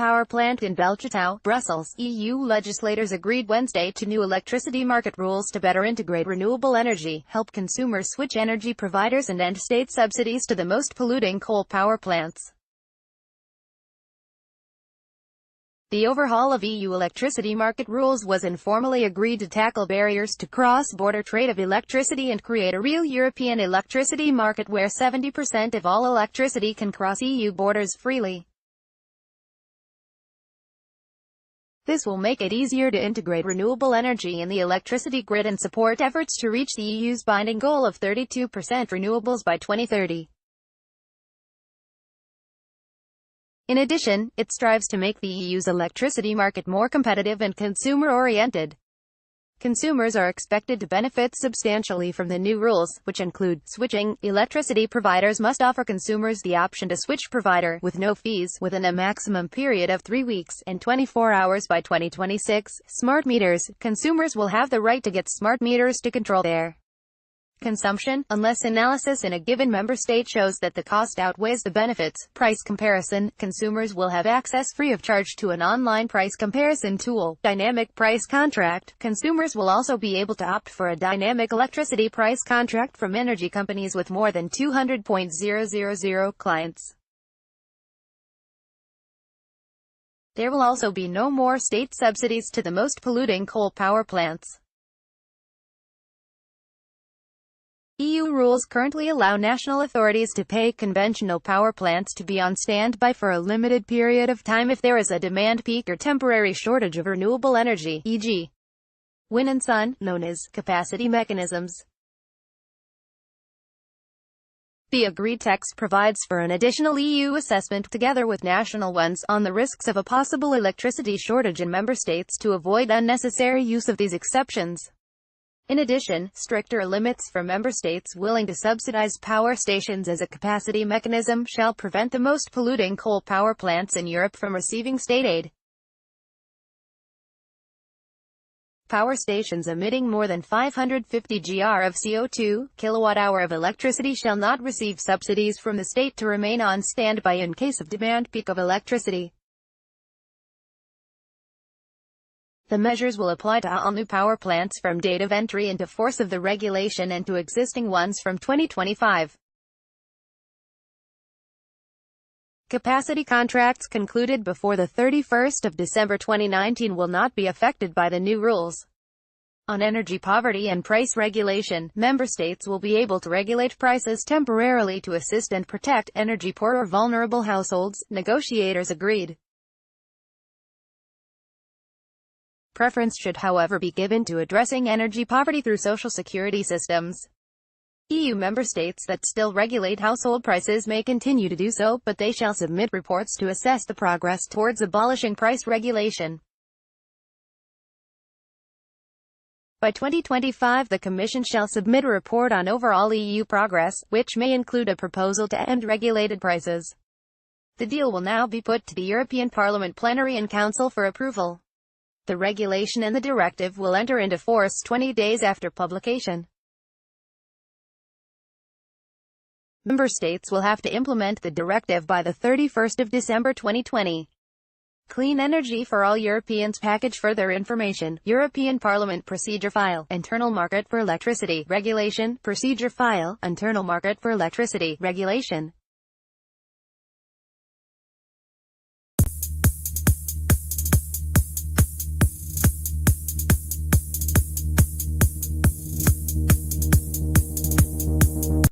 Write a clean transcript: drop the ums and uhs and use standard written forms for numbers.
power plant in Belchatão, Brussels. EU legislators agreed Wednesday to new electricity market rules to better integrate renewable energy, help consumers switch energy providers and end state subsidies to the most polluting coal power plants. The overhaul of EU electricity market rules was informally agreed to tackle barriers to cross-border trade of electricity and create a real European electricity market where 70% of all electricity can cross EU borders freely. This will make it easier to integrate renewable energy in the electricity grid and support efforts to reach the EU's binding goal of 32% renewables by 2030. In addition, it strives to make the EU's electricity market more competitive and consumer-oriented. Consumers are expected to benefit substantially from the new rules, which include switching. Electricity providers must offer consumers the option to switch provider, with no fees, within a maximum period of 3 weeks, and 24 hours by 2026. Smart meters. Consumers will have the right to get smart meters to control their consumption, unless analysis in a given member state shows that the cost outweighs the benefits. Price comparison. Consumers will have access free of charge to an online price comparison tool. Dynamic price contract. Consumers will also be able to opt for a dynamic electricity price contract from energy companies with more than 200,000 clients. There will also be no more state subsidies to the most polluting coal power plants. EU rules currently allow national authorities to pay conventional power plants to be on standby for a limited period of time if there is a demand peak or temporary shortage of renewable energy, e.g. wind and sun, known as capacity mechanisms. The agreed text provides for an additional EU assessment, together with national ones, on the risks of a possible electricity shortage in member states to avoid unnecessary use of these exceptions. In addition, stricter limits for member states willing to subsidize power stations as a capacity mechanism shall prevent the most polluting coal power plants in Europe from receiving state aid. Power stations emitting more than 550 gr of CO2, kilowatt-hour of electricity shall not receive subsidies from the state to remain on standby in case of demand peak of electricity. The measures will apply to all new power plants from date of entry into force of the regulation and to existing ones from 2025. Capacity contracts concluded before the 31st of December 2019 will not be affected by the new rules. On energy poverty and price regulation, member states will be able to regulate prices temporarily to assist and protect energy-poor or vulnerable households, negotiators agreed. Preference should, however, be given to addressing energy poverty through social security systems. EU member states that still regulate household prices may continue to do so, but they shall submit reports to assess the progress towards abolishing price regulation. By 2025, the Commission shall submit a report on overall EU progress, which may include a proposal to end regulated prices. The deal will now be put to the European Parliament plenary and Council for approval. The regulation and the directive will enter into force 20 days after publication. Member states will have to implement the directive by the 31st of December 2020. Clean Energy for All Europeans package. Further information. European Parliament Procedure File. Internal Market for Electricity Regulation. Procedure File. Internal Market for Electricity Regulation.